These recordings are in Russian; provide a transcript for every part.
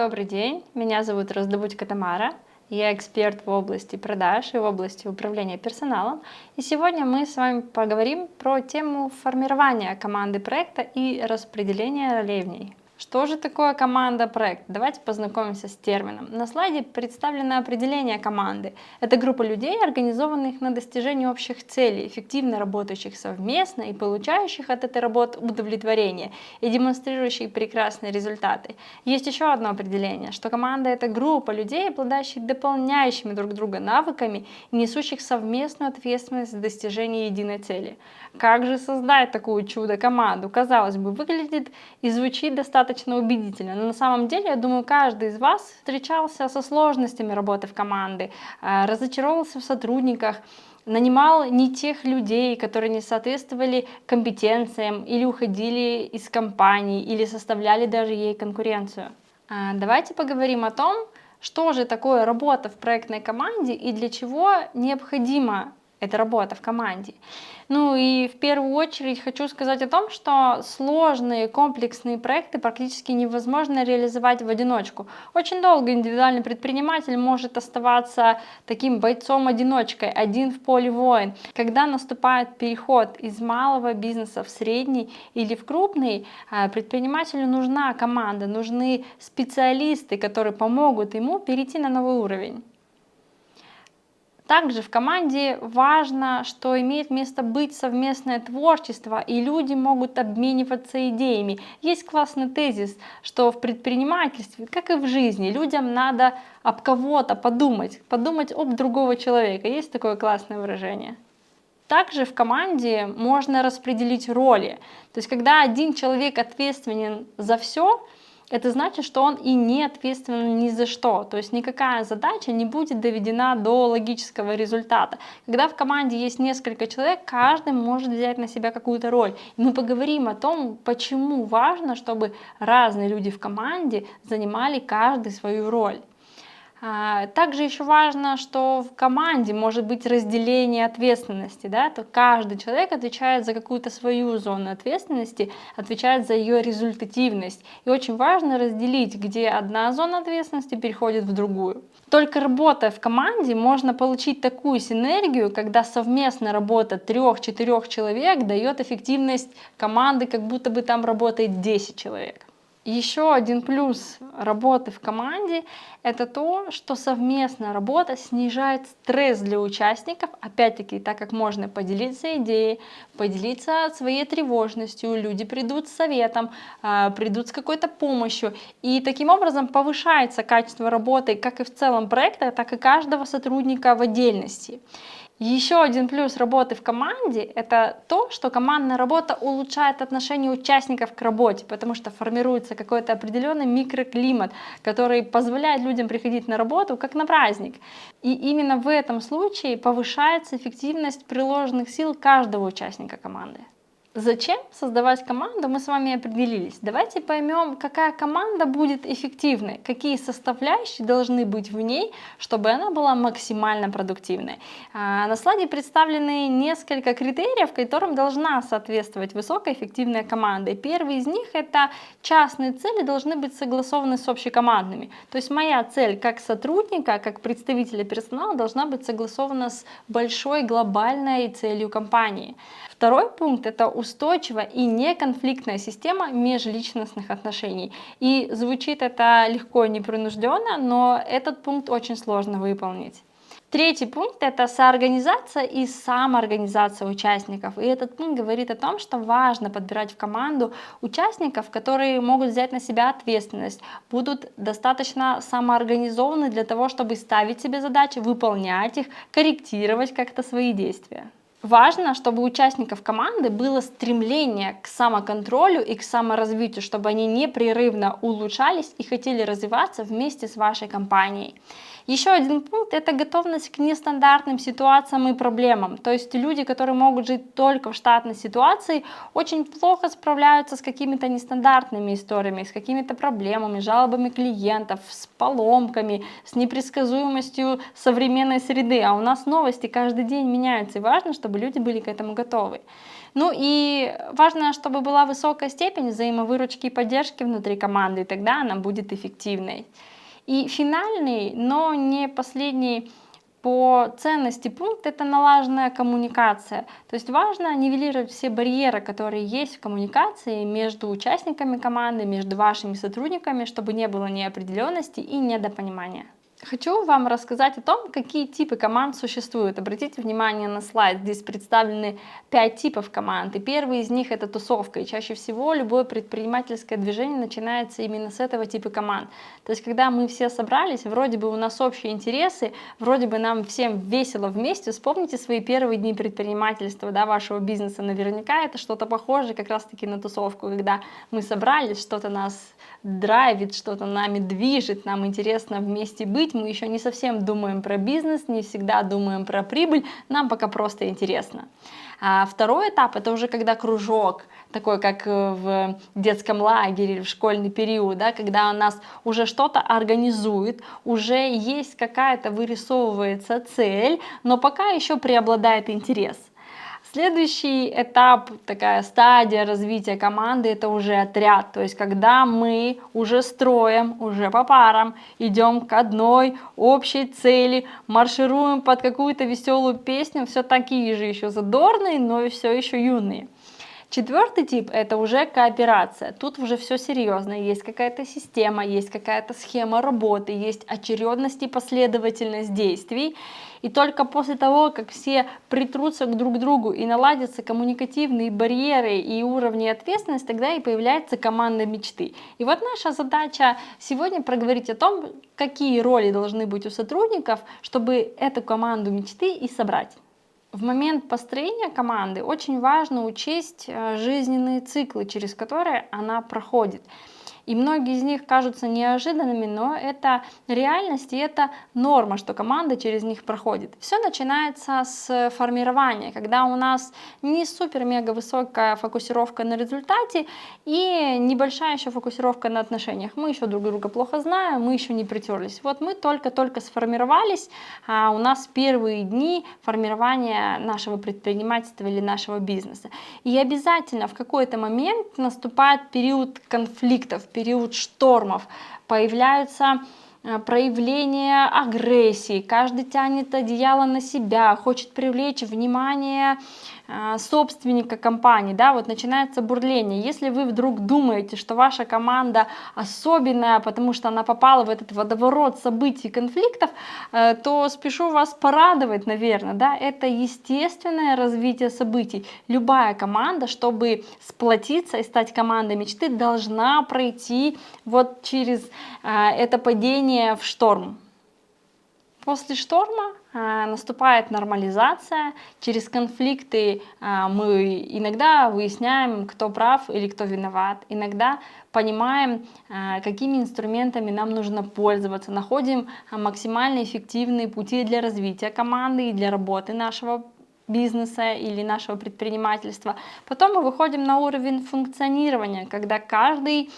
добрый день. Меня зовут Раздобудько Тамара. Я эксперт в области продаж и в области управления персоналом. И сегодня мы с вами поговорим про тему формирования команды проекта и распределения ролей в ней. Что же такое команда-проект? Давайте познакомимся с термином. На слайде представлено определение команды. Это группа людей, организованных на достижение общих целей, эффективно работающих совместно и получающих от этой работы удовлетворение и демонстрирующих прекрасные результаты. Есть еще одно определение, что команда — это группа людей, обладающих дополняющими друг друга навыками и несущих совместную ответственность за достижение единой цели. Как же создать такую чудо-команду? Казалось бы, выглядит и звучит достаточно убедительно, но на самом деле, я думаю, каждый из вас встречался со сложностями работы в команде, разочаровался в сотрудниках, нанимал не тех людей, которые не соответствовали компетенциям, или уходили из компании, или составляли даже ей конкуренцию. Давайте поговорим о том, что же такое работа в проектной команде и для чего необходима эта работа в команде. Ну и в первую очередь хочу сказать о том, что сложные комплексные проекты практически невозможно реализовать в одиночку. Очень долго индивидуальный предприниматель может оставаться таким бойцом-одиночкой, один в поле воин. Когда наступает переход из малого бизнеса в средний или в крупный, предпринимателю нужна команда, нужны специалисты, которые помогут ему перейти на новый уровень. Также в команде важно, что имеет место быть совместное творчество, и люди могут обмениваться идеями. Есть классный тезис, что в предпринимательстве, как и в жизни, людям надо об кого-то подумать об другого человека. Есть такое классное выражение. Также в команде можно распределить роли. То есть, когда один человек ответственен за все, это значит, что он и не ответственен ни за что. То есть никакая задача не будет доведена до логического результата. Когда в команде есть несколько человек, каждый может взять на себя какую-то роль. И мы поговорим о том, почему важно, чтобы разные люди в команде занимали каждый свою роль. Также еще важно, что в команде может быть разделение ответственности, да? То каждый человек отвечает за какую-то свою зону ответственности, отвечает за ее результативность. И очень важно разделить, где одна зона ответственности переходит в другую. Только работая в команде можно получить такую синергию, когда совместная работа 3-4 человек дает эффективность команды, как будто бы там работает 10 человек. Еще один плюс работы в команде — это то, что совместная работа снижает стресс для участников, опять-таки, так как можно поделиться идеей, поделиться своей тревожностью, люди придут с советом, придут с какой-то помощью, и таким образом повышается качество работы как и в целом проекта, так и каждого сотрудника в отдельности. Еще один плюс работы в команде — это то, что командная работа улучшает отношение участников к работе, потому что формируется какой-то определенный микроклимат, который позволяет людям приходить на работу как на праздник. И именно в этом случае повышается эффективность приложенных сил каждого участника команды. Зачем создавать команду, мы с вами определились. Давайте поймем, какая команда будет эффективной, какие составляющие должны быть в ней, чтобы она была максимально продуктивной. На слайде представлены несколько критериев, которым должна соответствовать высокоэффективная команда. Первый из них — это частные цели должны быть согласованы с общекомандными. То есть моя цель как сотрудника, как представителя персонала должна быть согласована с большой глобальной целью компании. Второй пункт — это устойчивая и неконфликтная система межличностных отношений. И звучит это легко и непринужденно, но этот пункт очень сложно выполнить. Третий пункт — это соорганизация и самоорганизация участников. И этот пункт говорит о том, что важно подбирать в команду участников, которые могут взять на себя ответственность, будут достаточно самоорганизованы для того, чтобы ставить себе задачи, выполнять их, корректировать как-то свои действия. Важно, чтобы у участников команды было стремление к самоконтролю и к саморазвитию, чтобы они непрерывно улучшались и хотели развиваться вместе с вашей компанией. Еще один пункт — это готовность к нестандартным ситуациям и проблемам. То есть люди, которые могут жить только в штатной ситуации, очень плохо справляются с какими-то нестандартными историями, с какими-то проблемами, жалобами клиентов, с поломками, с непредсказуемостью современной среды. А у нас новости каждый день меняются, и важно, чтобы люди были к этому готовы. Ну и важно, чтобы была высокая степень взаимовыручки и поддержки внутри команды, и тогда она будет эффективной. И финальный, но не последний по ценности пункт — это налаженная коммуникация. То есть важно нивелировать все барьеры, которые есть в коммуникации между участниками команды, между вашими сотрудниками, чтобы не было неопределенности и недопонимания. Хочу вам рассказать о том, какие типы команд существуют. Обратите внимание на слайд, здесь представлены 5 типов команд, и первый из них — это тусовка, и чаще всего любое предпринимательское движение начинается именно с этого типа команд. То есть когда мы все собрались, вроде бы у нас общие интересы, вроде бы нам всем весело вместе, вспомните свои первые дни предпринимательства, да, вашего бизнеса, наверняка это что-то похожее как раз-таки на тусовку, когда мы собрались, что-то нас драйвит, что-то нами движет, нам интересно вместе быть, мы еще не совсем думаем про бизнес, не всегда думаем про прибыль, нам пока просто интересно. А второй этап — это уже когда кружок, такой как в детском лагере или в школьный период, да, когда у нас уже что-то организует, уже есть какая-то вырисовывается цель, но пока еще преобладает интерес. Следующий этап, такая стадия развития команды — это уже отряд, то есть когда мы уже строим, уже по парам, идем к одной общей цели, маршируем под какую-то веселую песню, все такие же еще задорные, но все еще юные. Четвертый тип — это уже кооперация. Тут уже все серьезно. Есть какая-то система, есть какая-то схема работы, есть очередность и последовательность действий. И только после того, как все притрутся друг к другу и наладятся коммуникативные барьеры и уровни ответственности, тогда и появляется команда мечты. И вот наша задача сегодня проговорить о том, какие роли должны быть у сотрудников, чтобы эту команду мечты и собрать. В момент построения команды очень важно учесть жизненные циклы, через которые она проходит. И многие из них кажутся неожиданными, но это реальность и это норма, что команда через них проходит. Все начинается с формирования, когда у нас не супер-мега высокая фокусировка на результате и небольшая еще фокусировка на отношениях. Мы еще друг друга плохо знаем, мы еще не притерлись. Вот мы только-только сформировались, а у нас первые дни формирования нашего предпринимательства или нашего бизнеса. И обязательно в какой-то момент наступает период конфликтов, период штормов, появляются проявления агрессии, каждый тянет одеяло на себя, хочет привлечь внимание собственника компании, да, вот начинается бурление. Если вы вдруг думаете, что ваша команда особенная, потому что она попала в этот водоворот событий и конфликтов, то спешу вас порадовать, наверное, да, это естественное развитие событий. Любая команда, чтобы сплотиться и стать командой мечты, должна пройти вот через это падение в шторм. После шторма наступает нормализация, через конфликты мы иногда выясняем, кто прав или кто виноват, иногда понимаем, какими инструментами нам нужно пользоваться, находим максимально эффективные пути для развития команды и для работы нашего бизнеса или нашего предпринимательства. Потом мы выходим на уровень функционирования, когда каждый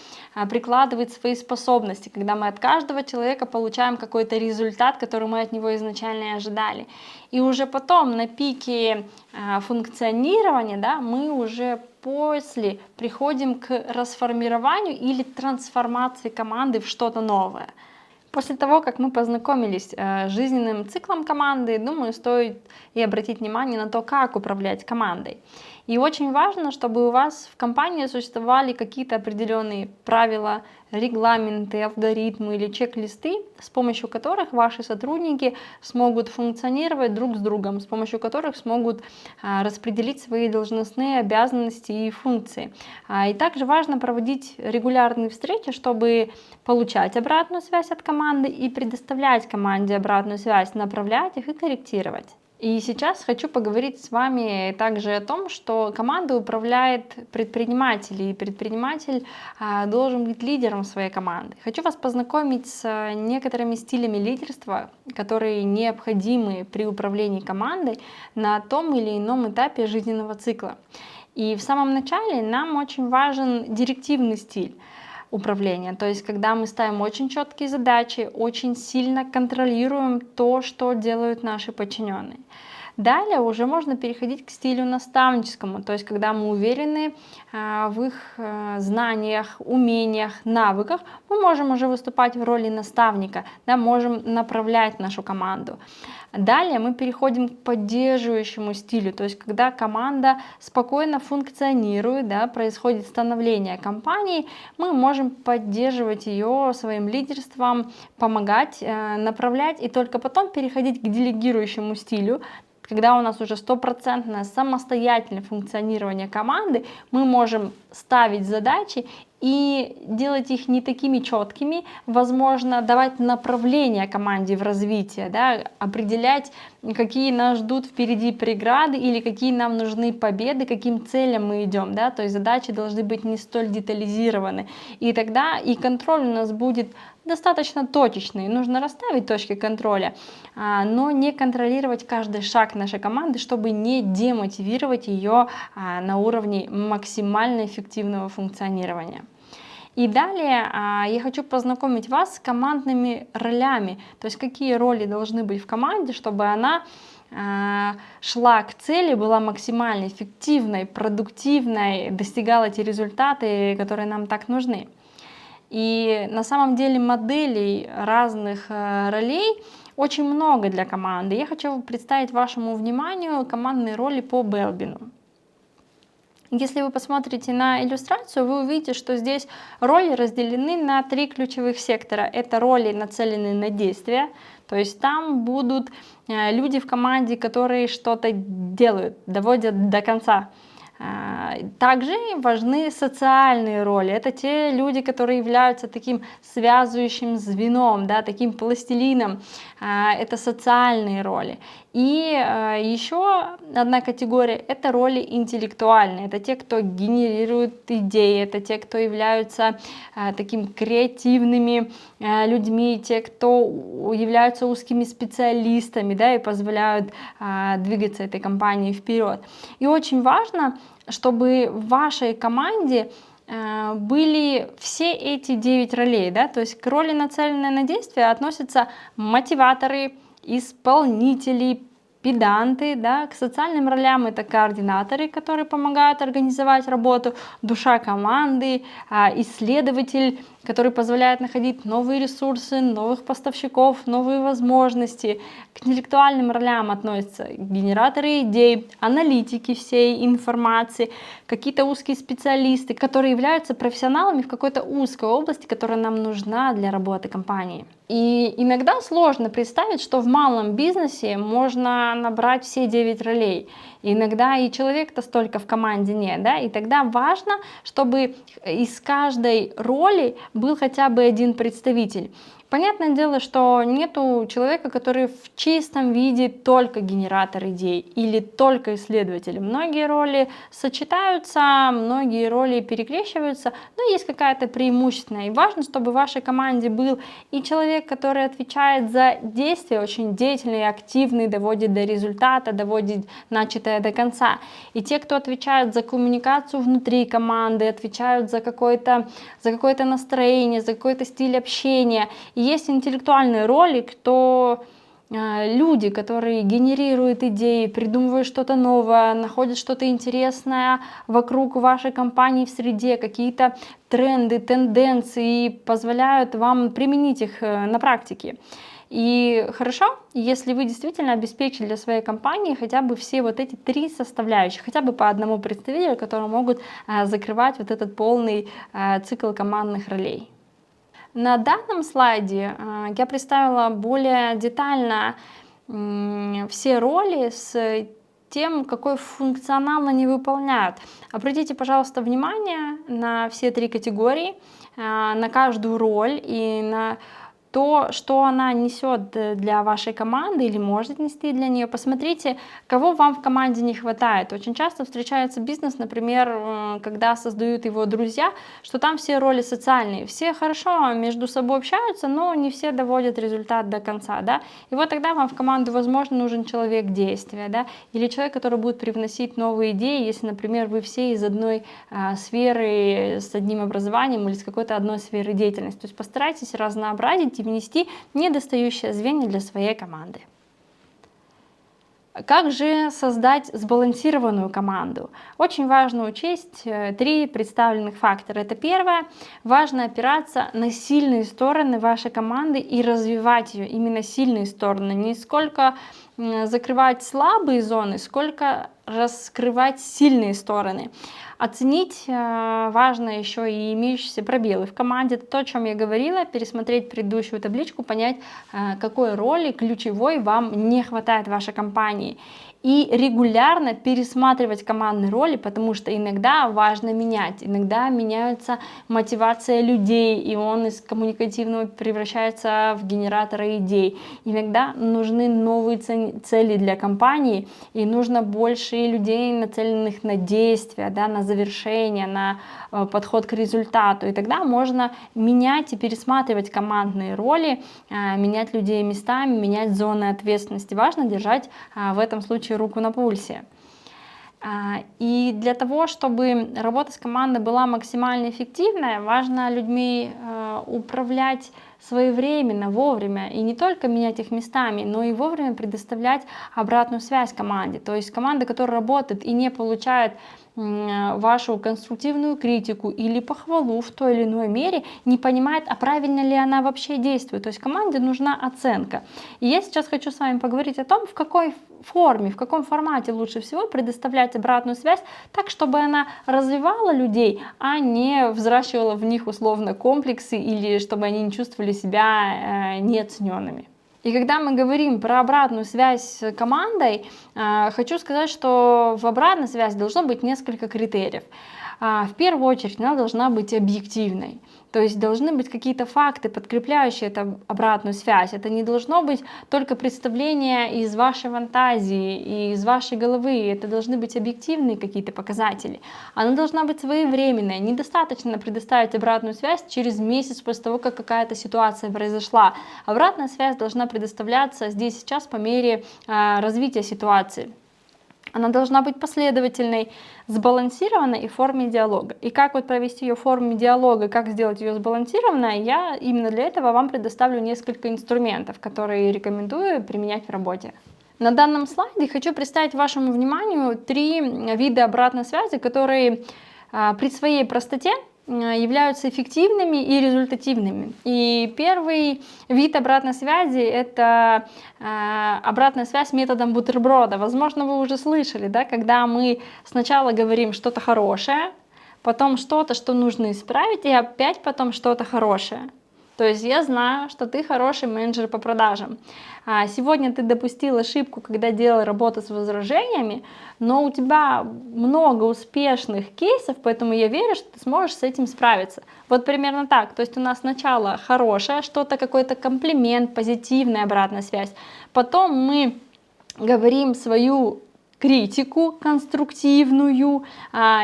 прикладывает свои способности, когда мы от каждого человека получаем какой-то результат, который мы от него изначально и ожидали. И уже потом на пике функционирования, да, мы уже после приходим к расформированию или трансформации команды в что-то новое. После того, как мы познакомились с жизненным циклом команды, думаю, стоит и обратить внимание на то, как управлять командой. И очень важно, чтобы у вас в компании существовали какие-то определенные правила, регламенты, алгоритмы или чек-листы, с помощью которых ваши сотрудники смогут функционировать друг с другом, с помощью которых смогут распределить свои должностные обязанности и функции. И также важно проводить регулярные встречи, чтобы получать обратную связь от команды и предоставлять команде обратную связь, направлять их и корректировать. И сейчас хочу поговорить с вами также о том, что командой управляет предприниматель, и предприниматель должен быть лидером своей команды. Хочу вас познакомить с некоторыми стилями лидерства, которые необходимы при управлении командой на том или ином этапе жизненного цикла. И в самом начале нам очень важен директивный стиль управления. То есть, когда мы ставим очень четкие задачи, очень сильно контролируем то, что делают наши подчиненные. Далее уже можно переходить к стилю наставническому, то есть когда мы уверены в их знаниях, умениях, навыках, мы можем уже выступать в роли наставника, да, можем направлять нашу команду. Далее мы переходим к поддерживающему стилю, то есть когда команда спокойно функционирует, да, происходит становление компании, мы можем поддерживать ее своим лидерством, помогать, направлять и только потом переходить к делегирующему стилю. Когда у нас уже стопроцентное самостоятельное функционирование команды, мы можем ставить задачи и делать их не такими четкими, возможно, давать направление команде в развитие, да, определять, какие нас ждут впереди преграды или какие нам нужны победы, каким целям мы идем, да, то есть задачи должны быть не столь детализированы, и тогда и контроль у нас будет достаточно точечный, нужно расставить точки контроля, но не контролировать каждый шаг нашей команды, чтобы не демотивировать ее на уровне максимально эффективного функционирования. И далее я хочу познакомить вас с командными ролями, то есть какие роли должны быть в команде, чтобы она шла к цели, была максимально эффективной, продуктивной, достигала те результаты, которые нам так нужны. И на самом деле моделей разных ролей очень много для команды. Я хочу представить вашему вниманию командные роли по Белбину. Если вы посмотрите на иллюстрацию, вы увидите, что здесь роли разделены на 3 ключевых сектора. Это роли, нацеленные на действия, то есть там будут люди в команде, которые что-то делают, доводят до конца. Также важны социальные роли. Это те люди, которые являются таким связывающим звеном, да, таким пластилином. Это социальные роли. И еще одна категория – это роли интеллектуальные. Это те, кто генерирует идеи, это те, кто являются таким креативными людьми, те, кто являются узкими специалистами, да, и позволяют двигаться этой компании вперед. И очень важно, чтобы в вашей команде были все эти 9 ролей, да, то есть к роли, нацеленной на действие, относятся мотиваторы, исполнители, педанты, да, к социальным ролям это координаторы, которые помогают организовать работу, душа команды, исследователь, который позволяет находить новые ресурсы, новых поставщиков, новые возможности. К интеллектуальным ролям относятся генераторы идей, аналитики всей информации, какие-то узкие специалисты, которые являются профессионалами в какой-то узкой области, которая нам нужна для работы компании. И иногда сложно представить, что в малом бизнесе можно набрать все 9 ролей. Иногда и человека-то столько в команде нет, да, и тогда важно, чтобы из каждой роли был хотя бы один представитель. Понятное дело, что нету человека, который в чистом виде только генератор идей или только исследователь. Многие роли сочетаются, многие роли перекрещиваются, но есть какая-то преимущественная. И важно, чтобы в вашей команде был и человек, который отвечает за действия, очень деятельный, активный, доводит до результата, доводит начатое до конца. И те, кто отвечают за коммуникацию внутри команды, отвечают за какое-то настроение, за какой-то стиль общения. И есть интеллектуальные роли, кто люди, которые генерируют идеи, придумывают что-то новое, находят что-то интересное вокруг вашей компании в среде, какие-то тренды, тенденции, и позволяют вам применить их на практике. И хорошо, если вы действительно обеспечили для своей компании хотя бы все вот эти 3 составляющих, хотя бы по одному представителю, которые могут закрывать вот этот полный цикл командных ролей. На данном слайде я представила более детально все роли с тем, какой функционал они выполняют. Обратите, пожалуйста, внимание на все 3 категории, на каждую роль и на то, что она несет для вашей команды или может нести для нее. Посмотрите, кого вам в команде не хватает. Очень часто встречается бизнес, например, когда создают его друзья, что там все роли социальные. Все хорошо между собой общаются, но не все доводят результат до конца. Да? И вот тогда вам в команду, возможно, нужен человек действия, да? Или человек, который будет привносить новые идеи, если, например, вы все из одной сферы с одним образованием или с какой-то одной сферы деятельности. То есть постарайтесь разнообразить и внести недостающее звенья для своей команды. Как же создать сбалансированную команду? Очень важно учесть 3 представленных фактора. Это первое. Важно опираться на сильные стороны вашей команды и развивать ее, именно сильные стороны. Не сколько закрывать слабые зоны, сколько раскрывать сильные стороны. Оценить важно еще и имеющиеся пробелы в команде. Это то, о чем я говорила, пересмотреть предыдущую табличку, понять, какой роли ключевой вам не хватает в вашей компании. И регулярно пересматривать командные роли, потому что иногда важно менять, иногда меняется мотивация людей, и он из коммуникативного превращается в генератора идей. Иногда нужны новые цели для компании, и нужно больше людей, нацеленных на действия, да, на завершение, на подход к результату. И тогда можно менять и пересматривать командные роли, менять людей местами, менять зоны ответственности. Важно держать в этом случае руку на пульсе. И для того, чтобы работа с командой была максимально эффективной, важно людьми управлять своевременно, вовремя, и не только менять их местами, но и вовремя предоставлять обратную связь команде. То есть команда, которая работает и не получает вашу конструктивную критику или похвалу в той или иной мере, не понимает, а правильно ли она вообще действует. То есть команде нужна оценка. И я сейчас хочу с вами поговорить о том, в какой форме, в каком формате лучше всего предоставлять обратную связь так, чтобы она развивала людей, а не взращивала в них условно комплексы или чтобы они не чувствовали себя неоцененными. И когда мы говорим про обратную связь с командой, хочу сказать, что в обратной связи должно быть несколько критериев. В первую очередь она должна быть объективной. То есть должны быть какие-то факты, подкрепляющие эту обратную связь. Это не должно быть только представление из вашей фантазии и из вашей головы. Это должны быть объективные какие-то показатели. Она должна быть своевременная. Недостаточно предоставить обратную связь через месяц после того, как какая-то ситуация произошла. Обратная связь должна предоставляться здесь сейчас по мере развития ситуации. Она должна быть последовательной, сбалансированной и в форме диалога. И как вот провести ее в форме диалога, как сделать ее сбалансированной, я именно для этого вам предоставлю несколько инструментов, которые рекомендую применять в работе. На данном слайде хочу представить вашему вниманию 3 вида обратной связи, которые при своей простоте являются эффективными и результативными. И первый вид обратной связи — это обратная связь методом бутерброда. Возможно, вы уже слышали, да, когда мы сначала говорим что-то хорошее, потом что-то, что нужно исправить, и опять потом что-то хорошее. То есть я знаю, что ты хороший менеджер по продажам. Сегодня ты допустил ошибку, когда делал работу с возражениями, но у тебя много успешных кейсов, поэтому я верю, что ты сможешь с этим справиться. Вот примерно так. То есть у нас сначала хорошее, что-то, какой-то комплимент, позитивная обратная связь. Потом мы говорим свою критику конструктивную,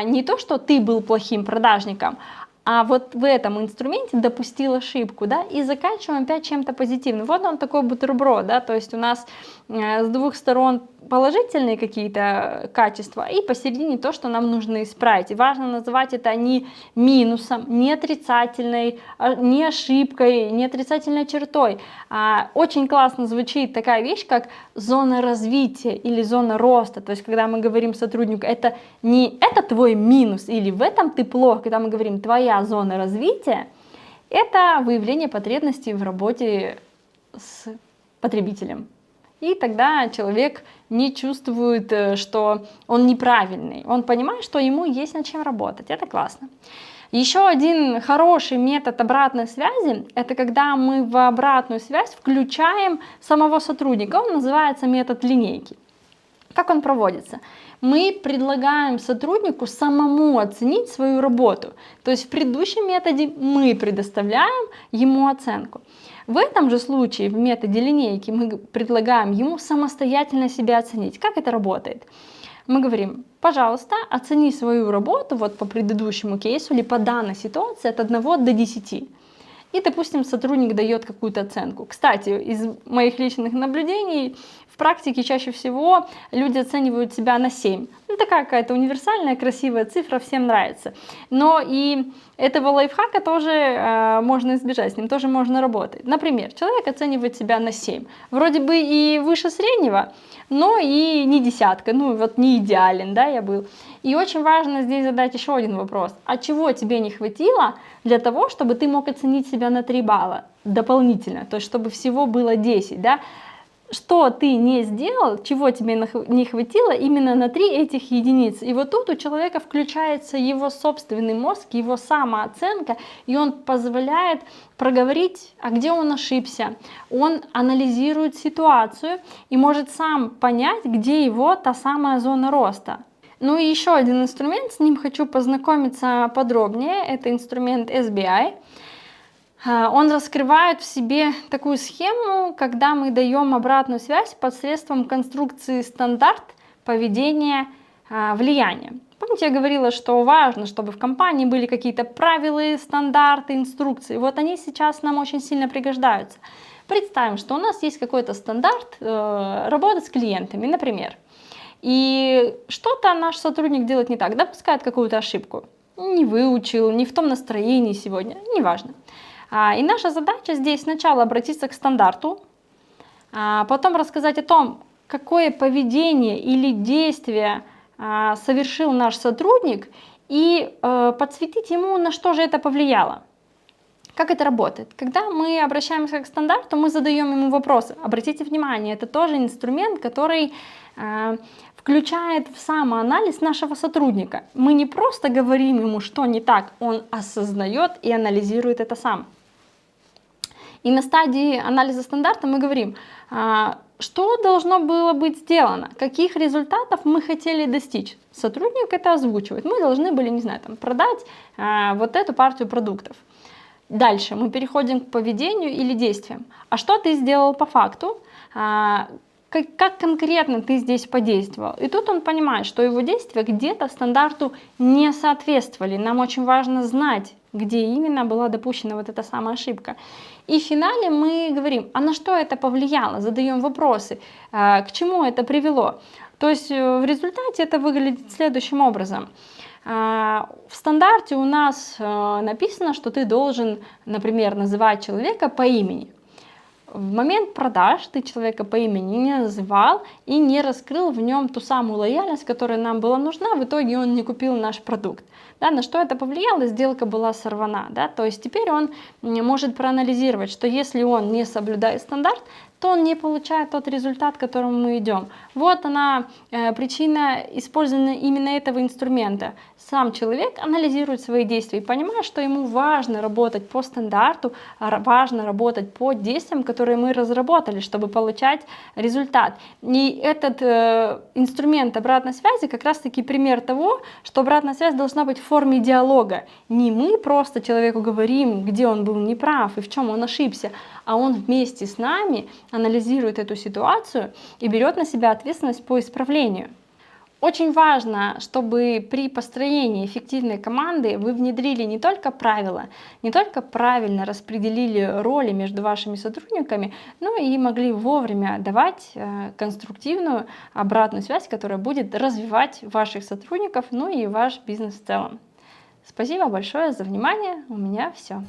не то, что ты был плохим продажником, а вот в этом инструменте допустил ошибку, да, и заканчиваем опять чем-то позитивным. Вот он такой бутерброд, да, то есть у нас с двух сторон положительные какие-то качества и посередине то, что нам нужно исправить. И важно называть это не минусом, не отрицательной, не ошибкой, не отрицательной чертой. Очень классно звучит такая вещь, как зона развития или зона роста. То есть когда мы говорим сотруднику, это не это твой минус или в этом ты плох, когда мы говорим твоя зона развития, это выявление потребностей в работе с потребителем. И тогда человек не чувствует, что он неправильный. Он понимает, что ему есть над чем работать. Это классно. Еще один хороший метод обратной связи — это когда мы в обратную связь включаем самого сотрудника. Он называется метод линейки. Как он проводится? Мы предлагаем сотруднику самому оценить свою работу. То есть в предыдущем методе мы предоставляем ему оценку. В этом же случае в методе линейки мы предлагаем ему самостоятельно себя оценить. Как это работает? Мы говорим, пожалуйста, оцени свою работу вот по предыдущему кейсу или по данной ситуации от 1 до 10. И, допустим, сотрудник дает какую-то оценку. Кстати, из моих личных наблюдений в практике чаще всего люди оценивают себя на 7. Ну, такая какая-то универсальная, красивая цифра, всем нравится. Но и этого лайфхака тоже можно избежать, с ним тоже можно работать. Например, человек оценивает себя на 7. Вроде бы и выше среднего, но и не десятка, ну вот не идеален, да, я был. И очень важно здесь задать еще один вопрос. А чего тебе не хватило для того, чтобы ты мог оценить себя на 3 балла дополнительно, то есть чтобы всего было 10, да? Что ты не сделал, чего тебе не хватило именно на 3 этих единиц. И вот тут у человека включается его собственный мозг, его самооценка, и он позволяет проговорить, а где он ошибся. Он анализирует ситуацию и может сам понять, где его та самая зона роста. Ну и еще один инструмент, с ним хочу познакомиться подробнее, это инструмент SBI. Он раскрывает в себе такую схему, когда мы даем обратную связь посредством конструкции стандарт, поведения, влияния. Помните, я говорила, что важно, чтобы в компании были какие-то правила, стандарты, инструкции. Вот они сейчас нам очень сильно пригождаются. Представим, что у нас есть какой-то стандарт работы с клиентами, например. И что-то наш сотрудник делает не так, допускает какую-то ошибку. Не выучил, не в том настроении сегодня, неважно. И наша задача здесь сначала обратиться к стандарту, потом рассказать о том, какое поведение или действие совершил наш сотрудник, и подсветить ему, на что же это повлияло. Как это работает? Когда мы обращаемся к стандарту, мы задаем ему вопросы. Обратите внимание, это тоже инструмент, который включает в самоанализ нашего сотрудника. Мы не просто говорим ему, что не так, он осознает и анализирует это сам. И на стадии анализа стандарта мы говорим, что должно было быть сделано, каких результатов мы хотели достичь. Сотрудник это озвучивает. Мы должны были, не знаю, там, продать вот эту партию продуктов. Дальше мы переходим к поведению или действиям. А что ты сделал по факту? Как конкретно ты здесь подействовал? И тут он понимает, что его действия где-то стандарту не соответствовали. Нам очень важно знать, где именно была допущена вот эта самая ошибка. И в финале мы говорим, а на что это повлияло? Задаем вопросы, к чему это привело. То есть в результате это выглядит следующим образом. В стандарте у нас написано, что ты должен, например, называть человека по имени. В момент продаж ты человека по имени не называл и не раскрыл в нем ту самую лояльность, которая нам была нужна, в итоге он не купил наш продукт. Да, на что это повлияло? Сделка была сорвана. Да? То есть теперь он может проанализировать, что если он не соблюдает стандарт, то он не получает тот результат, к которому мы идем. Вот она причина использования именно этого инструмента. Сам человек анализирует свои действия и понимает, что ему важно работать по стандарту, важно работать по действиям, которые мы разработали, чтобы получать результат. И этот инструмент обратной связи как раз-таки пример того, что обратная связь должна быть в форме диалога. Не мы просто человеку говорим, где он был неправ и в чем он ошибся, а он вместе с нами анализирует эту ситуацию и берет на себя ответственность по исправлению. Очень важно, чтобы при построении эффективной команды вы внедрили не только правила, не только правильно распределили роли между вашими сотрудниками, но и могли вовремя давать конструктивную обратную связь, которая будет развивать ваших сотрудников, ну и ваш бизнес в целом. Спасибо большое за внимание. У меня все.